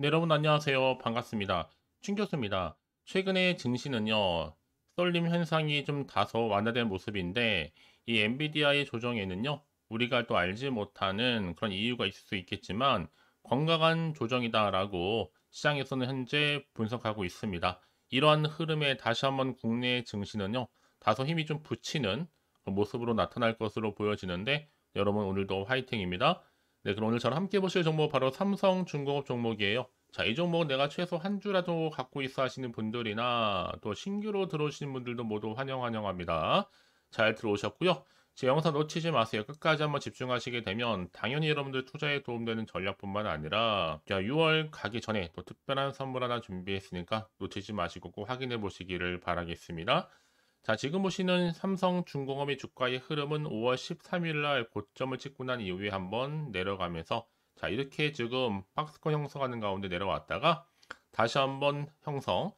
네, 여러분 안녕하세요. 반갑습니다. 춘 교수입니다. 최근에 증시는요, 쏠림 현상이 좀 다소 완화된 모습인데, 이 엔비디아의 조정에는요, 우리가 또 알지 못하는 그런 이유가 있을 수 있겠지만, 건강한 조정이다라고 시장에서는 현재 분석하고 있습니다. 이러한 흐름에 다시 한번 국내 증시는요, 다소 힘이 좀 붙이는 그 모습으로 나타날 것으로 보여지는데, 여러분 오늘도 화이팅입니다. 네, 그럼 오늘 저랑 함께 보실 종목 바로 삼성중공업 종목이에요. 자, 이 종목은 내가 최소 한 주라도 갖고 있어 하시는 분들이나 또 신규로 들어오시는 분들도 모두 환영합니다. 잘 들어오셨고요. 제 영상 놓치지 마세요. 끝까지 한번 집중하시게 되면 당연히 여러분들 투자에 도움되는 전략뿐만 아니라 자, 6월 가기 전에 또 특별한 선물 하나 준비했으니까 놓치지 마시고 꼭 확인해 보시기를 바라겠습니다. 자, 지금 보시는 삼성중공업의 주가의 흐름은 5월 13일 날 고점을 찍고 난 이후에 한번 내려가면서 자, 이렇게 지금 박스권 형성하는 가운데 내려왔다가 다시 한번 형성.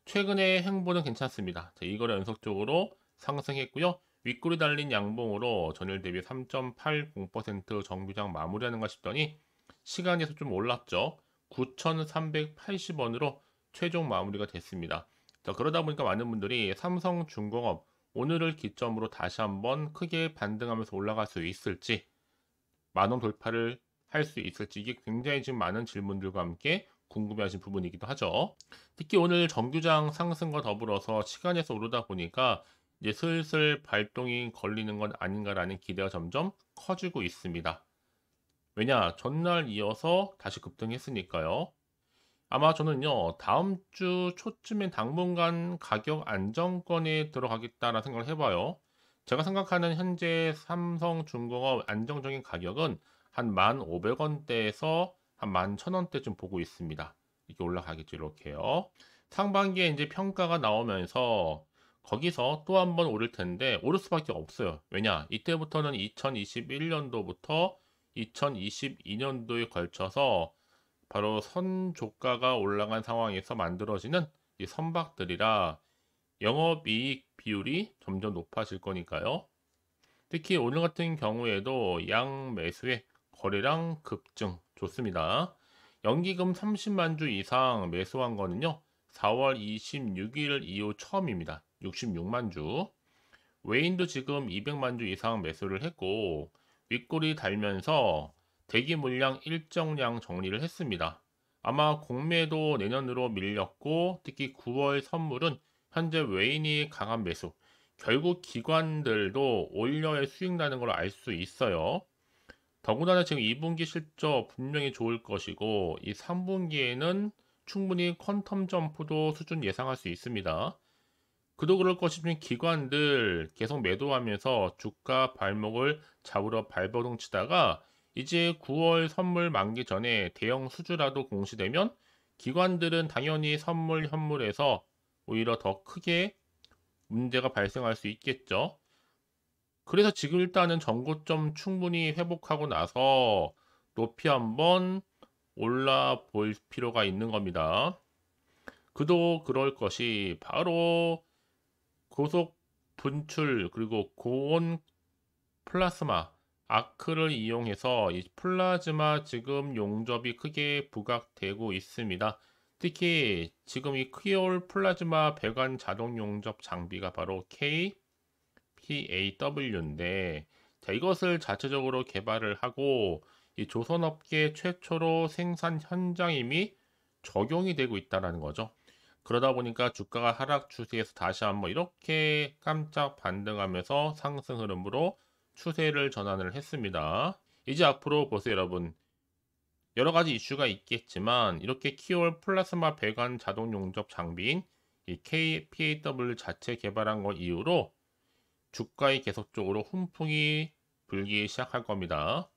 최근의 행보는 괜찮습니다. 자, 이거를 연속적으로 상승했고요. 윗골이 달린 양봉으로 전일 대비 3.80% 정규장 마무리하는가 싶더니 시간에서 좀 올랐죠. 9,380원으로 최종 마무리가 됐습니다. 자, 그러다 보니까 많은 분들이 삼성중공업 오늘을 기점으로 다시 한번 크게 반등하면서 올라갈 수 있을지, 만원 돌파를 할 수 있을지, 이게 굉장히 지금 많은 질문들과 함께 궁금해하신 부분이기도 하죠. 특히 오늘 정규장 상승과 더불어서 시간에서 오르다 보니까 이제 슬슬 발동이 걸리는 건 아닌가라는 기대가 점점 커지고 있습니다. 왜냐? 전날 이어서 다시 급등했으니까요. 아마 저는요, 다음 주 초쯤엔 당분간 가격 안정권에 들어가겠다라는 생각을 해봐요. 제가 생각하는 현재 삼성중공업 안정적인 가격은 한 1,500원대에서 한 11,000원대쯤 보고 있습니다. 이게 올라가겠죠, 이렇게요. 상반기에 이제 평가가 나오면서 거기서 또 한 번 오를 텐데, 오를 수밖에 없어요. 왜냐? 이때부터는 2021년도부터 2022년도에 걸쳐서 바로 선조가가 올라간 상황에서 만들어지는 이 선박들이라 영업이익 비율이 점점 높아질 거니까요. 특히 오늘 같은 경우에도 양 매수의 거래량 급증 좋습니다. 연기금 30만 주 이상 매수한 거는요. 4월 26일 이후 처음입니다. 66만 주. 외인도 지금 200만 주 이상 매수를 했고 윗골이 달면서 대기 물량 일정량 정리를 했습니다. 아마 공매도 내년으로 밀렸고 특히 9월 선물은 현재 외인이 강한 매수. 결국 기관들도 올려의 수익 나는 걸 알 수 있어요. 더군다나 지금 2분기 실적 분명히 좋을 것이고 이 3분기에는 충분히 퀀텀 점프도 수준 예상할 수 있습니다. 그도 그럴 것이면 기관들 계속 매도하면서 주가 발목을 잡으러 발버둥 치다가 이제 9월 선물 만기 전에 대형 수주라도 공시되면 기관들은 당연히 선물 현물에서 오히려 더 크게 문제가 발생할 수 있겠죠. 그래서 지금 일단은 전고점 충분히 회복하고 나서 높이 한번 올라 볼 필요가 있는 겁니다. 그도 그럴 것이 바로 고속 분출 그리고 고온 플라스마 아크를 이용해서 이 플라즈마 지금 용접이 크게 부각되고 있습니다. 특히 지금 이 퀴올 플라즈마 배관 자동 용접 장비가 바로 KPAW인데 자, 이것을 자체적으로 개발을 하고 이 조선업계 최초로 생산 현장 이미 적용이 되고 있다는 거죠. 그러다 보니까 주가가 하락 추세에서 다시 한번 이렇게 깜짝 반등하면서 상승 흐름으로 추세를 전환을 했습니다. 이제 앞으로 보세요, 여러분. 여러 가지 이슈가 있겠지만 이렇게 키올 플라스마 배관 자동 용접 장비인 이 KPAW 자체 개발한 것 이후로 주가에 계속적으로 훈풍이 불기 시작할 겁니다.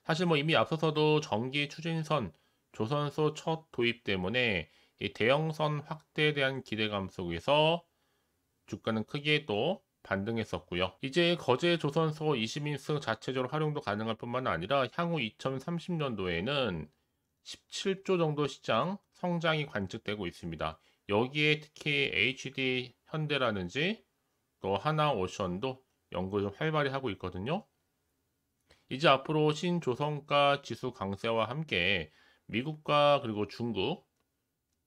사실 뭐 이미 앞서서도 전기 추진선, 조선소 첫 도입 때문에 이 대형선 확대에 대한 기대감 속에서 주가는 크게 또 반등했었고요. 이제 거제 조선소 20인승 자체적으로 활용도 가능할 뿐만 아니라 향후 2030년도에는 17조 정도 시장 성장이 관측되고 있습니다. 여기에 특히 HD 현대라든지 또 하나오션도 연구를 좀 활발히 하고 있거든요. 이제 앞으로 신조선가 지수 강세와 함께 미국과 그리고 중국,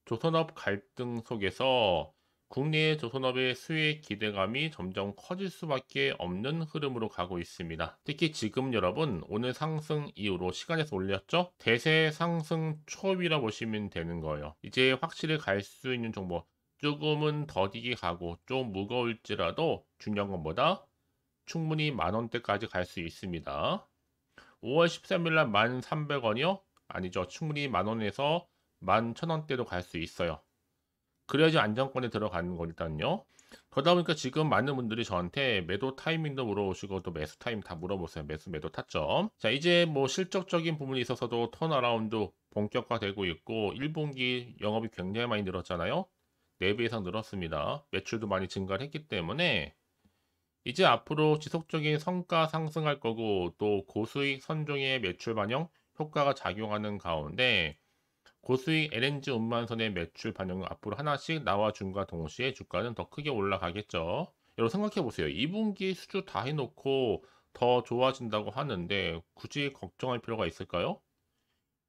조선업 갈등 속에서 국내 조선업의 수혜 기대감이 점점 커질 수밖에 없는 흐름으로 가고 있습니다. 특히 지금 여러분 오늘 상승 이후로 시간에서 올렸죠? 대세 상승 초입이라 보시면 되는 거예요. 이제 확실히 갈 수 있는 종목 조금은 더디게 가고 좀 무거울지라도 중요한 건 뭐다? 충분히 만원대까지 갈 수 있습니다. 5월 13일 날 1,300원이요? 아니죠. 충분히 만원에서 11,000원대도 갈 수 있어요. 그래야지 안정권에 들어가는 거니까요. 그러다 보니까 지금 많은 분들이 저한테 매도 타이밍도 물어보시고 또 매수 타임 다 물어보세요. 매도 타점. 자, 이제 뭐 실적적인 부분이 있어서도 턴어라운드 본격화되고 있고 1분기 영업이 굉장히 많이 늘었잖아요. 4배 이상 늘었습니다. 매출도 많이 증가를 했기 때문에 이제 앞으로 지속적인 성과 상승할 거고 또 고수익 선종의 매출 반영 효과가 작용하는 가운데 고수익 LNG 운반선의 매출 반영은 앞으로 하나씩 나와준과 동시에 주가는 더 크게 올라가겠죠. 여러분 생각해 보세요. 2분기 수주 다 해놓고 더 좋아진다고 하는데 굳이 걱정할 필요가 있을까요?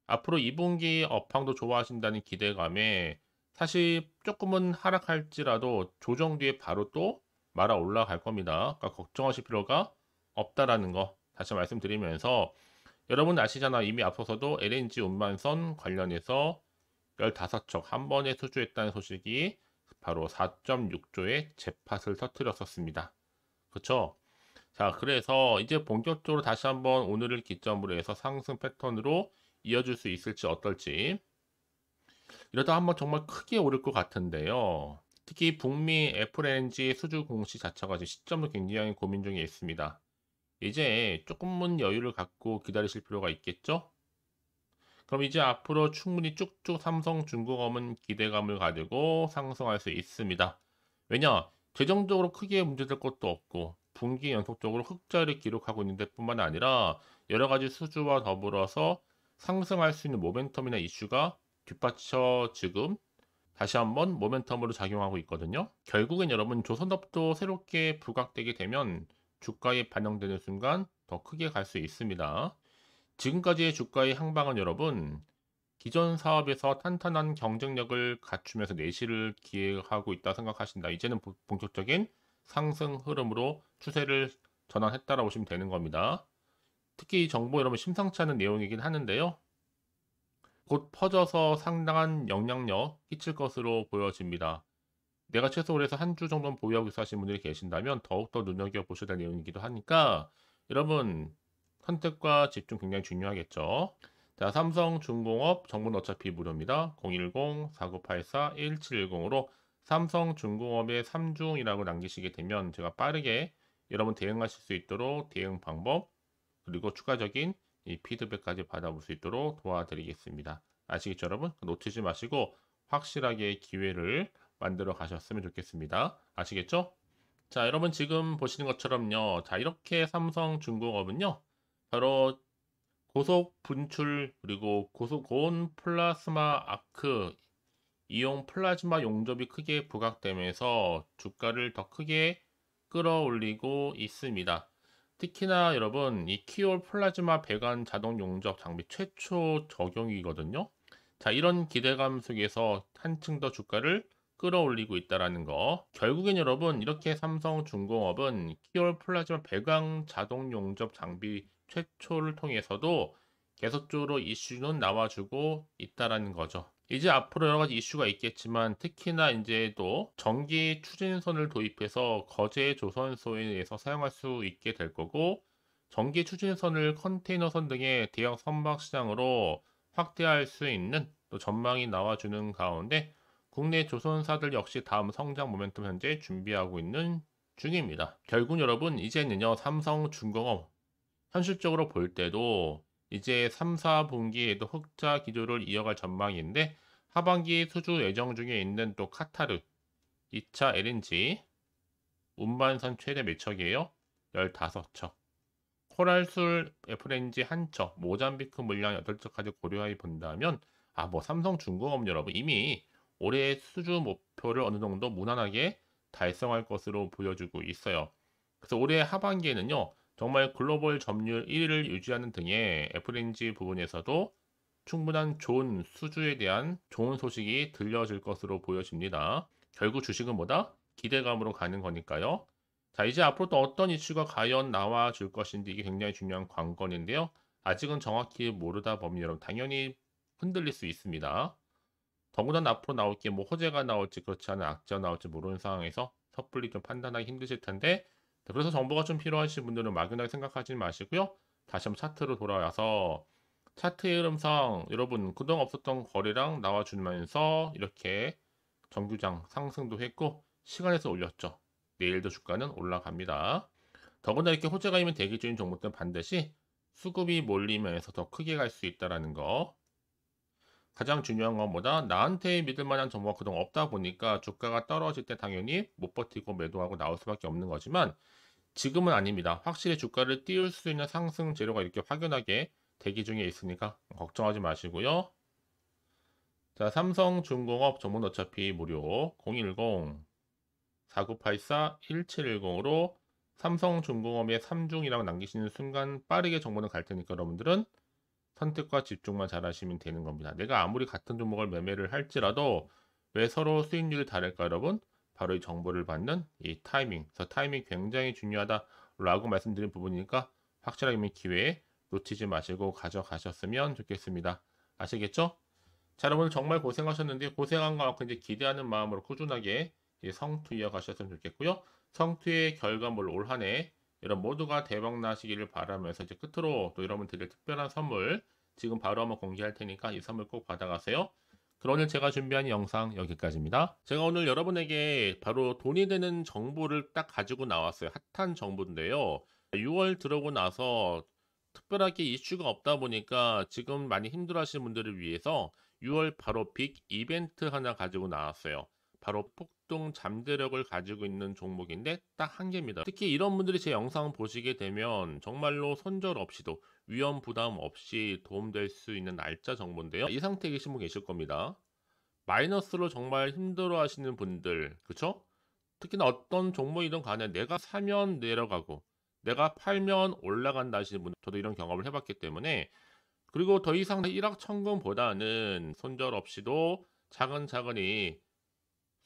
앞으로 2분기 업황도 좋아진다는 기대감에 사실 조금은 하락할지라도 조정 뒤에 바로 또 말아 올라갈 겁니다. 그러니까 걱정하실 필요가 없다라는 거 다시 말씀드리면서 여러분 아시잖아. 이미 앞서서도 LNG 운반선 관련해서 15척 한 번에 수주했다는 소식이 바로 4.6조의 재팟을 터뜨렸었습니다. 그쵸? 자, 그래서 이제 본격적으로 다시 한번 오늘을 기점으로 해서 상승 패턴으로 이어질 수 있을지 어떨지 이러다 한번 정말 크게 오를 것 같은데요. 특히 북미 FLNG 수주 공시 자체가 지금 시점도 굉장히 고민 중에 있습니다. 이제 조금은 여유를 갖고 기다리실 필요가 있겠죠? 그럼 이제 앞으로 충분히 쭉쭉 삼성중공업은 기대감을 가지고 상승할 수 있습니다. 왜냐? 재정적으로 크게 문제될 것도 없고 분기 연속적으로 흑자를 기록하고 있는 데뿐만 아니라 여러 가지 수주와 더불어서 상승할 수 있는 모멘텀이나 이슈가 뒷받쳐 지금 다시 한번 모멘텀으로 작용하고 있거든요. 결국엔 여러분 조선업도 새롭게 부각되게 되면 주가에 반영되는 순간 더 크게 갈 수 있습니다. 지금까지의 주가의 향방은 여러분 기존 사업에서 탄탄한 경쟁력을 갖추면서 내실을 기획하고 있다 생각하신다. 이제는 본격적인 상승 흐름으로 추세를 전환했다라고 보시면 되는 겁니다. 특히 이 정보 여러분 심상치 않은 내용이긴 하는데요. 곧 퍼져서 상당한 영향력 끼칠 것으로 보여집니다. 내가 최소 그래서 한 주 정도는 보유하고 있어 하시는 분들이 계신다면 더욱더 눈여겨보셔야 될 내용이기도 하니까 여러분 선택과 집중 굉장히 중요하겠죠. 자, 삼성중공업 정보는 어차피 무료입니다. 010-4984-1710으로 삼성중공업의 3중이라고 남기시게 되면 제가 빠르게 여러분 대응하실 수 있도록 대응 방법 그리고 추가적인 이 피드백까지 받아볼 수 있도록 도와드리겠습니다. 아시겠죠, 여러분? 놓치지 마시고 확실하게 기회를 만들어 가셨으면 좋겠습니다. 아시겠죠? 자, 여러분 지금 보시는 것처럼요. 자, 이렇게 삼성중공업은요. 바로 고속 분출 그리고 고온 플라스마 아크 이용 플라즈마 용접이 크게 부각되면서 주가를 더 크게 끌어올리고 있습니다. 특히나 여러분 이 키올 플라즈마 배관 자동 용접 장비 최초 적용이거든요. 자, 이런 기대감 속에서 한층 더 주가를 끌어올리고 있다라는 거. 결국엔 여러분 이렇게 삼성중공업은 키올 플라즈마 배관 자동 용접 장비 최초를 통해서도 계속적으로 이슈는 나와주고 있다라는 거죠. 이제 앞으로 여러 가지 이슈가 있겠지만 특히나 이제 또 전기 추진선을 도입해서 거제 조선소에서 사용할 수 있게 될 거고 전기 추진선을 컨테이너선 등의 대형 선박 시장으로 확대할 수 있는 또 전망이 나와주는 가운데 국내 조선사들 역시 다음 성장 모멘텀 현재 준비하고 있는 중입니다. 결국 여러분 이제는요 삼성중공업 현실적으로 볼 때도 이제 3, 4분기에도 흑자 기조를 이어갈 전망인데 하반기 수주 예정 중에 있는 또 카타르 2차 LNG 운반선 최대 몇 척이에요? 15척. 코랄술 FLNG 1척, 모잠비크 물량 8척까지 고려해 본다면 뭐 삼성중공업 여러분 이미 올해 수주 목표를 어느 정도 무난하게 달성할 것으로 보여주고 있어요. 그래서 올해 하반기에는요. 정말 글로벌 점유율 1위를 유지하는 등의 FLNG 부분에서도 충분한 좋은 수주에 대한 좋은 소식이 들려질 것으로 보여집니다. 결국 주식은 뭐다? 기대감으로 가는 거니까요. 자, 이제 앞으로 또 어떤 이슈가 과연 나와줄 것인지 이게 굉장히 중요한 관건인데요. 아직은 정확히 모르다 보면 여러분 당연히 흔들릴 수 있습니다. 더군다나 앞으로 나올 게 뭐 호재가 나올지 그렇지 않은 악재가 나올지 모르는 상황에서 섣불리 좀 판단하기 힘드실 텐데, 그래서 정보가 좀 필요하신 분들은 막연하게 생각하지 마시고요. 다시 한번 차트로 돌아와서 차트의 흐름상 여러분 그동안 없었던 거래량 나와주면서 이렇게 정규장 상승도 했고 시간에서 올렸죠. 내일도 주가는 올라갑니다. 더군다나 이렇게 호재가 있는 대기 중인 종목들은 반드시 수급이 몰리면서 더 크게 갈 수 있다는 거. 가장 중요한 건 뭐다? 나한테 믿을 만한 정보가 그동안 없다 보니까 주가가 떨어질 때 당연히 못 버티고 매도하고 나올 수밖에 없는 거지만, 지금은 아닙니다. 확실히 주가를 띄울 수 있는 상승 재료가 이렇게 확연하게 대기 중에 있으니까 걱정하지 마시고요. 자, 삼성중공업 전문 어차피 무료 010-4984-1710으로 삼성중공업의 3중이라고 남기시는 순간 빠르게 정보는 갈 테니까 여러분들은 선택과 집중만 잘 하시면 되는 겁니다. 내가 아무리 같은 종목을 매매를 할지라도 왜 서로 수익률이 다를까 여러분? 바로 이 정보를 받는 이 타이밍. 그래서 타이밍 굉장히 중요하다라고 말씀드린 부분이니까 확실하게 기회에 놓치지 마시고 가져가셨으면 좋겠습니다. 아시겠죠? 자, 여러분 정말 고생하셨는데 고생한 만큼 이제 기대하는 마음으로 꾸준하게 성투 이어가셨으면 좋겠고요. 성투의 결과물 올 한 해 여러분 모두가 대박 나시기를 바라면서 이제 끝으로 또 여러분 드릴 특별한 선물 지금 바로 한번 공개할 테니까 이 선물 꼭 받아가세요. 그럼 오늘 제가 준비한 영상 여기까지입니다. 제가 오늘 여러분에게 바로 돈이 되는 정보를 딱 가지고 나왔어요. 핫한 정보인데요. 6월 들어오고 나서 특별하게 이슈가 없다 보니까 지금 많이 힘들어하시는 분들을 위해서 6월 바로 빅 이벤트 하나 가지고 나왔어요. 바로 폭등 잠재력을 가지고 있는 종목인데 딱 한 개입니다. 특히 이런 분들이 제 영상 보시게 되면 정말로 손절 없이도 위험 부담 없이 도움될 수 있는 날짜 정보인데요. 이 상태에 계신 분 계실 겁니다. 마이너스로 정말 힘들어 하시는 분들, 그쵸? 특히나 어떤 종목이든 간에 내가 사면 내려가고 내가 팔면 올라간다 하시는 분, 저도 이런 경험을 해봤기 때문에, 그리고 더 이상 일확천금보다는 손절 없이도 차근차근히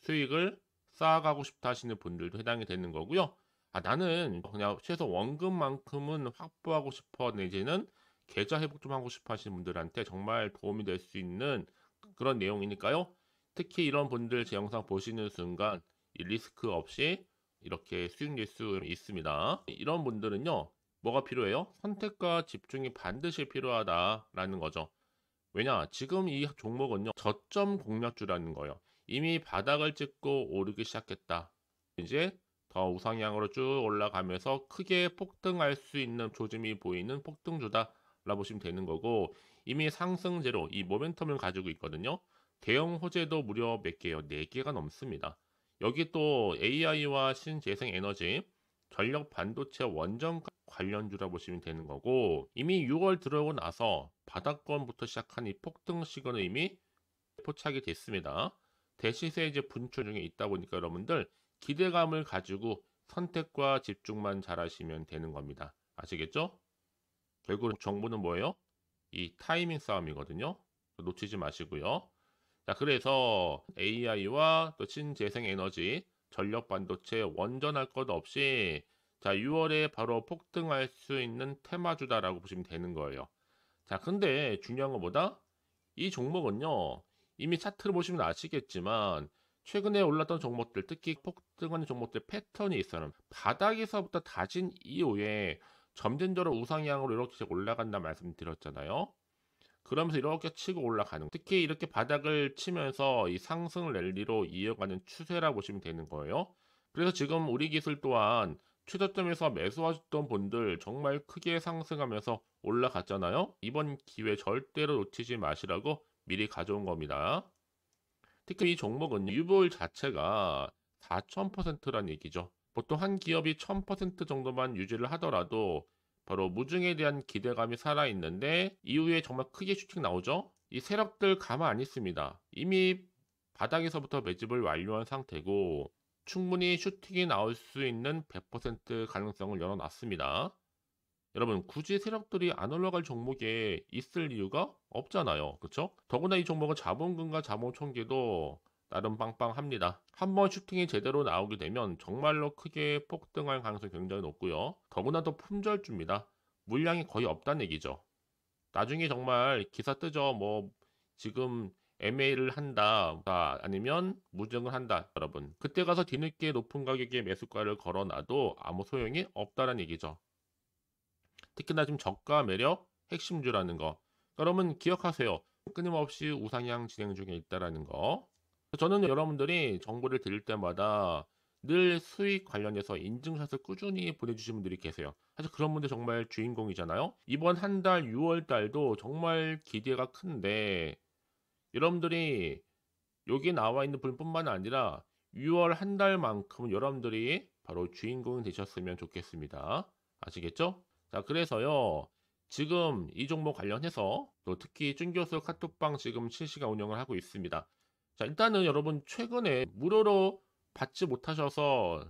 수익을 쌓아가고 싶다 하시는 분들도 해당이 되는 거고요. 아, 나는 그냥 최소 원금만큼은 확보하고 싶어, 내지는 계좌 회복 좀 하고 싶어 하시는 분들한테 정말 도움이 될 수 있는 그런 내용이니까요. 특히 이런 분들 제 영상 보시는 순간 이 리스크 없이 이렇게 수익 낼 수 있습니다. 이런 분들은요, 뭐가 필요해요? 선택과 집중이 반드시 필요하다라는 거죠. 왜냐? 지금 이 종목은요, 저점 공략주라는 거예요. 이미 바닥을 찍고 오르기 시작했다. 이제 더 우상향으로 쭉 올라가면서 크게 폭등할 수 있는 조짐이 보이는 폭등주다라고 보시면 되는 거고, 이미 상승제로 이 모멘텀을 가지고 있거든요. 대형 호재도 무려 몇 개요? 4개가 넘습니다. 여기 또 AI와 신재생 에너지, 전력 반도체 원전 관련주라 보시면 되는 거고, 이미 6월 들어오고 나서 바닥권부터 시작한 이 폭등 시그널 이미 포착이 됐습니다. 대시세 이제 분출 중에 있다 보니까 여러분들 기대감을 가지고 선택과 집중만 잘 하시면 되는 겁니다. 아시겠죠? 결국 정보는 뭐예요? 이 타이밍 싸움이거든요. 놓치지 마시고요. 자, 그래서 AI와 또 신재생 에너지, 전력 반도체 원전할 것 없이 자, 6월에 바로 폭등할 수 있는 테마주다라고 보시면 되는 거예요. 자, 근데 중요한 것보다 이 종목은요, 이미 차트를 보시면 아시겠지만 최근에 올랐던 종목들, 특히 폭등하는 종목들 패턴이 있어요. 바닥에서부터 다진 이후에 점진적으로 우상향으로 이렇게 올라간다 말씀드렸잖아요. 그러면서 이렇게 치고 올라가는, 특히 이렇게 바닥을 치면서 이 상승 랠리로 이어가는 추세라 보시면 되는 거예요. 그래서 지금 우리 기술 또한 최저점에서 매수하셨던 분들 정말 크게 상승하면서 올라갔잖아요. 이번 기회 절대로 놓치지 마시라고 미리 가져온 겁니다. 특히 이 종목은 유보율 자체가 4000%란 얘기죠. 보통 한 기업이 1000% 정도만 유지를 하더라도 바로 무중에 대한 기대감이 살아있는데 이후에 정말 크게 슈팅 나오죠. 이 세력들 가만 안 있습니다. 이미 바닥에서부터 매집을 완료한 상태고 충분히 슈팅이 나올 수 있는 100% 가능성을 열어놨습니다. 여러분 굳이 세력들이 안 올라갈 종목에 있을 이유가 없잖아요. 그쵸? 더구나 이 종목은 자본금과 자본 총계도 나름 빵빵합니다. 한번 슈팅이 제대로 나오게 되면 정말로 크게 폭등할 가능성이 굉장히 높고요. 더구나 더 품절주입니다. 물량이 거의 없다는 얘기죠. 나중에 정말 기사 뜨죠. 뭐 지금 MA를 한다, 아니면 무증을 한다, 여러분. 그때 가서 뒤늦게 높은 가격에 매수가를 걸어놔도 아무 소용이 없다는 얘기죠. 특히나 지금 저가 매력 핵심주라는 거. 여러분 기억하세요. 끊임없이 우상향 진행 중에 있다라는 거. 저는 여러분들이 정보를 드릴 때마다 늘 수익 관련해서 인증샷을 꾸준히 보내주신 분들이 계세요. 사실 그런 분들 정말 주인공이잖아요. 이번 한 달 6월 달도 정말 기대가 큰데 여러분들이 여기 나와 있는 분뿐만 아니라 6월 한 달만큼 여러분들이 바로 주인공이 되셨으면 좋겠습니다. 아시겠죠? 자, 그래서요. 지금 이 종목 관련해서 또 특히 쭌교수 카톡방 지금 실시간 운영을 하고 있습니다. 자, 일단은 여러분 최근에 무료로 받지 못하셔서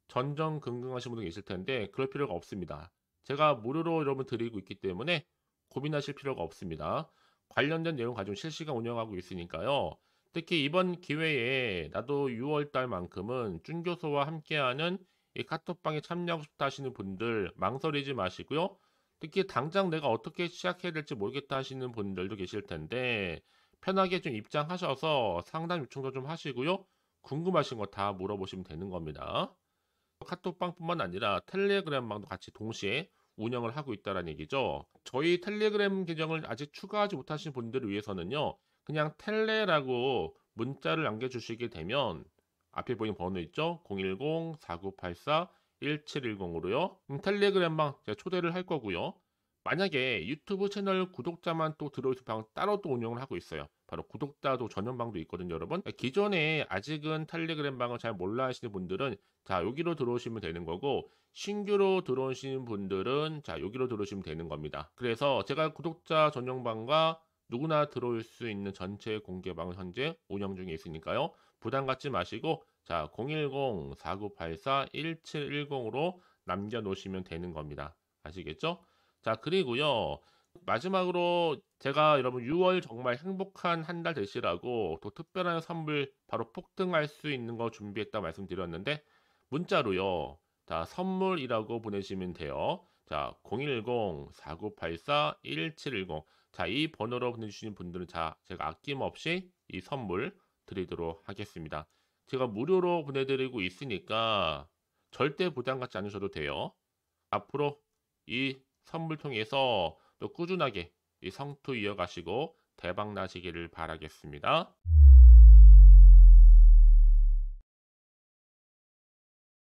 전전긍긍하시는 분도 계실 텐데 그럴 필요가 없습니다. 제가 무료로 여러분 드리고 있기 때문에 고민하실 필요가 없습니다. 관련된 내용 가지고 실시간 운영하고 있으니까요. 특히 이번 기회에 나도 6월 달만큼은 쭌교수와 함께하는 이 카톡방에 참여하고 싶다 하시는 분들 망설이지 마시고요. 특히 당장 내가 어떻게 시작해야 될지 모르겠다 하시는 분들도 계실 텐데 편하게 좀 입장하셔서 상담 요청도 좀 하시고요. 궁금하신 거 다 물어보시면 되는 겁니다. 카톡방뿐만 아니라 텔레그램방도 같이 동시에 운영을 하고 있다는 얘기죠. 저희 텔레그램 계정을 아직 추가하지 못하신 분들을 위해서는요. 그냥 텔레라고 문자를 남겨주시게 되면 앞에 보이는 번호 있죠? 010-4984-1710으로요. 텔레그램방 제가 초대를 할 거고요. 만약에 유튜브 채널 구독자만 또 들어오실 방 따로 또 운영을 하고 있어요. 바로 구독자도 전용방도 있거든요, 여러분. 기존에 아직은 텔레그램 방을 잘 몰라 하시는 분들은 자, 여기로 들어오시면 되는 거고 신규로 들어오시는 분들은 자, 여기로 들어오시면 되는 겁니다. 그래서 제가 구독자 전용방과 누구나 들어올 수 있는 전체 공개방을 현재 운영 중에 있으니까요. 부담 갖지 마시고 자, 010-4984-1710으로 남겨놓으시면 되는 겁니다. 아시겠죠? 자, 그리고요. 마지막으로 제가 여러분 6월 정말 행복한 한 달 되시라고 또 특별한 선물 바로 폭등할 수 있는 거 준비했다 말씀드렸는데 문자로요. 자, 선물이라고 보내시면 돼요. 자, 010-4984-1710. 자, 이 번호로 보내주시는 분들은 자, 제가 아낌없이 이 선물 드리도록 하겠습니다. 제가 무료로 보내드리고 있으니까 절대 부담 갖지 않으셔도 돼요. 앞으로 이 선물 통해서 또 꾸준하게 이 성투 이어가시고 대박 나시기를 바라겠습니다.